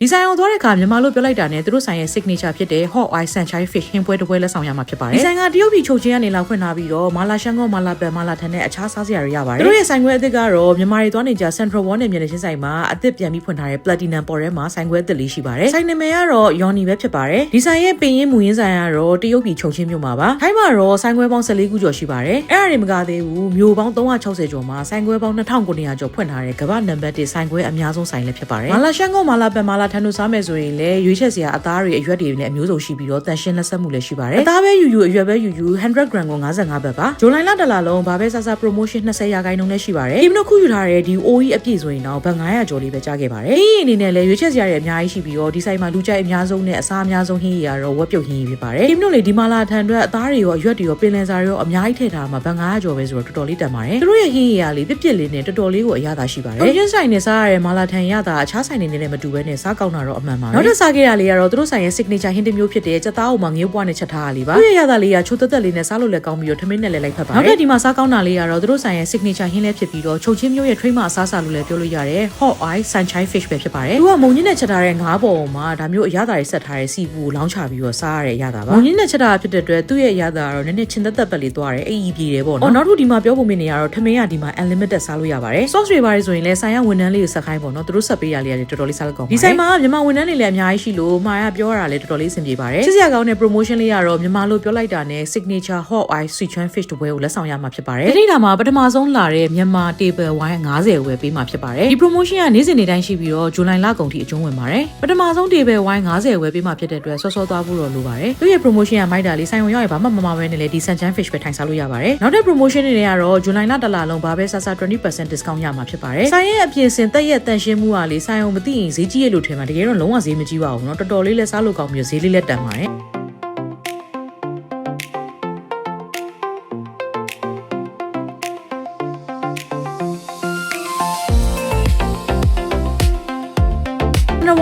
ဒီဆိုင်အောင်သွားတဲ့အခါမြန်မာလို့ပြောလိုက်တာနဲ့သူတို့ဆိုင်ရဲ့ signature ဖြစ်တဲ့ hot eye sunshine fish ဟင်းပွဲတစ်ပွဲလက်ဆောင်ရမှာဖြစ်ပါတယ်ဒီဆိုင်ကတရုတ်ပြည်ချုပ်ချင်းကနေလောက်ဖွင့်ထားပြီးတော့မာလာရှန်ကောမာလာပန်မာလာထန်နဲ့အခြားစားစရာတွေရပါတယ်သူတို့ရဲ့ဆိုင်ခွဲအသစ်ကတော့မြန်မာတွေသွားနေကြ Central World နဲ့မြန်နေချင်းဆိုင်မှာအသစ်ပြန်ပြီးဖွင့်ထားတဲ့ Platinum ပေါ်ထဲမှာဆိုင်ခွဲအသစ်လေးရှိပါတယ်ဆိုင်နာမည်ကတော့ Yoni ပဲဖြစ်ပါတယ်ဒီဆိုင်ရဲ့ပင်ရင်းမူရင်းဆိုင်ကတော့တရုတ်ပြည်ချုပ်ချင်းမြို့မှာပါထိုင်းမှာတော့ဆိုင်ခွဲပေါင်း14ခုကျော်ရှိပါတယ်အဲ့ဒါတွေမကသေးဘူးမြို့ပေါင်း360ကျော်မှာဆိုင်ခွဲပေါင်း2900ကျော်ဖွင့်ထားတဲ့ကမ္ဘာနံပါတ်1ဆိုင်ခွဲအများဆုံးဆိုင်လည်းဖြစ်ပါတယ်မာလာရှန်ကောမာလာပန်မာလာထန်တို့စားမယ်ဆိုရင်လည်းရွေးချက်စရာအသားတွေအရွက်တွေနဲ့အမျိုးစုံရှိပြီးတော့တန်ရှင်းလက်ဆက်မှုလည်းရှိပါတယ်အသားပဲယူယူအရွက်ပဲယူယူ100 gram ကို55ဘတ်ပါဇူလိုင်လတလလုံးဘာပဲစားစား promotion 20ရာခိုင်နှုန်းနဲ့ရှိပါတယ်ဒီမနခုယူထားတဲ့ဒီ OE အပြည့်ဆိုရင်တော့ဘတ်900ကျော်လေးပဲကြားခဲ့ပါတယ်ဟင်းအနေနဲ့လည်းရွေးချက်စရာတွေအများကြီးရှိပြီးတော့ဒီဆိုင်မှာလူကြိုက်အများဆုံးနဲ့အစားအများဆုံးဟင်းရတော့ဝက်ပြုတ်ဟင်းရဖြစ်ပါတယ်ဒီမနလေဒီမာလာထန်အတွက်အသားတွေရောအရွက်တွေရောပင်လယ်စာတွေရောအများကြီးထည့်ထားမှာဘတ်900ကျော်ပဲဆိုတော့တော်တော်လေးတန်ပါတယ်သူတို့ရဲ့ဟင်းရလေးပြစ်ပြစ်လေးနဲ့တော်တော်လေးကိုအရသာရှိပါတယ်ဒီဆိုင်နဲ့စားရတဲ့မာလာထန်ရတာအခြားဆိုင်တွေနဲ့မတူဘဲနဲ့စားကောင်းတာတော့အမှန်ပါပဲနောက်ထပ်စားခဲ့ရလေးကတော့သူတို့ဆိုင်ရဲ့ signature ဟင်းတစ်မျိုးဖြစ်တဲ့ကြက်သားအုံမှာငရုတ်ပွားနဲ့ချက်ထားရလေးပါသူ့ရဲ့ရတာလေးကချိုးသက်သက်လေးနဲ့စားလို့လည်းကောင်းပြီးတော့ထမင်းနဲ့လည်းလိုက်ဖက်ပါတယ်နောက်ထပ်ဒီမှာစားကောင်းတာလေးကတော့သူတို့ဆိုင်ရဲ့ signature ဟင်းလေးဖြစ်ပြီးတော့ချုပ်ချင်းမျိုးရဲ့ train မှာအစားစားလို့လည်းပြောလို့ရတယ် hot eye sunshine fish ပဲဖြစ်ပါတယ်သူကမုံညင်းနဲ့ချက်ထားတဲ့ငါးပုံမှာဒါမျိုးအရသာတွေဆက်ထားတဲ့စီပူကိုလောင်းချပြီးတော့စားရတဲ့ရတာပါမုံညင်းနဲ့ချက်ထားဖြစ်တဲ့အတွက်သူ့ရဲ့ရတာကတော့နည်းနည်းချင်းသက်သက်ပဲလေးသွားတယ်အေးအေးပြေတယ်ပေါ့နော်နောက်ထပ်ဒီမှာပြောဖို့မင်းနေရတော့ထမင်းကဒီမှာ unlimited စားလို့ရပါတယ် sauce တွေပါတယ်ဆိုရင်လည်းဆိုင်ရဝန်ထမ်းလေးကိုဆက်ခိုင်းပေါ့နော်သူတို့ဆက်ပေးရလေးတော်တော်လေးစားလို့ကောင်းပါတယ်ဒီဆိုင်မှာမြန်မာဝန်ထမ်းတွေလည်းအများကြီးရှိလို့မှာရပြောရတာလည်းတော်တော်လေးအဆင်ပြေပါတယ်စစ်စရာကောင်းတဲ့ promotion လေးကတော့မြန်မာလို့ပြောလိုက်တာနဲ့ signature hot eye sichuan fish တပွဲကိုလက်ဆောင်ရမှာဖြစ်ပါတယ်ဒီနေ့ဒါမှာပထမဆုံးလာတဲ့မြန်မာ table wine 50ဝယ်ပေးမှာဖြစ်ပါတယ်ဒီ promotion ကနေ့စဉ်နေ့တိုင်းရှိပြီးတော့ဇူလိုင်လကုန်ထိအကျုံးဝင်ပါတယ်ပထမဆုံး table wine 50ဝယ်ပေးမှာဖြစ်တဲ့အတွက်စောစောသွားဖို့တော့လိုပါတယ်သူရဲ့ promotion ကမိုက်တာလေးဆိုင်ဝင်ရောက်ရင်ဘာမှမပဲနဲ့လေဒီ sunshine fish ပဲထိုင်စားလို့ရပါတယ်နောက်ထပ် promotion တွေကတော့ဇူလိုင်လတလလုံးဘာပဲစားစား 20% discount ရမှာဖြစ်ပါတယ်ဆိုင်ရဲ့အပြင်စင်တက်ရဲ့တန်ရှင်းမှုကလေဆိုင်အောင်မသိရင်ဈေးကြီးရလို့ထင်မှာတကယ်တော့လုံးဝဈေးမကြီးပါဘူးเนาะတော်တော်လေးလဲစားလို့ကောင်းပြီးဈေးလေးလက်တန်ပါတယ်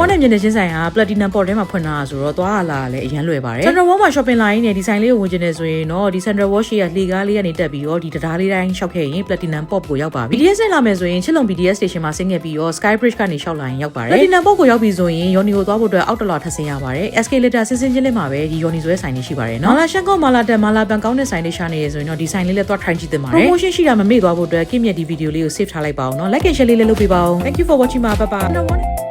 ဝါနဲ့မြင်နေချင်းဆိုင်က Platinum Port ထဲမှာဖွင့်ထားတာဆိုတော့သွားလာလည်းအရန်လွယ်ပါတယ် Central World မှာ shopping line နဲ့ဒီဆိုင်လေးကိုဝင်ကျင်နေဆိုရင်တော့ဒီ Central World ရှိရလှေကားလေးကနေတက်ပြီးတော့ဒီတရားလေးတိုင်းရှောက်ခဲ့ရင် Platinum Port ကိုရောက်ပါပြီ BTS နဲ့လာမယ်ဆိုရင်ချစ်လုံ BTS station မှာဆင်းခဲ့ပြီးတော့ Sky Bridge ကနေရှောက်လာရင်ရောက်ပါတယ် Platinum Port ကိုရောက်ပြီဆိုရင် Yoni ကိုသွားဖို့အတွက်အောက်တလာထပ်ဆင်းရပါတယ် escalator ဆင်းချင်းလေးမှာပဲဒီ Yoni ဆိုတဲ့ဆိုင်လေးရှိပါတယ်နော်မာလာရှန်ကောမာလာတန်မာလာပန်ကောင်းတဲ့ဆိုင်လေးရှာနေရဆိုရင်တော့ဒီဆိုင်လေးလည်းသွား try ကြည့်သင့်ပါတယ် promotion ရှိတာမမေ့သွားဖို့အတွက် Kim ရဲ့ဒီ video လေးကို save ထားလိုက်ပါအောင်နော် like and share လေးလည်းလုပ်ပေးပါအောင် thank you for watching ပါ bye bye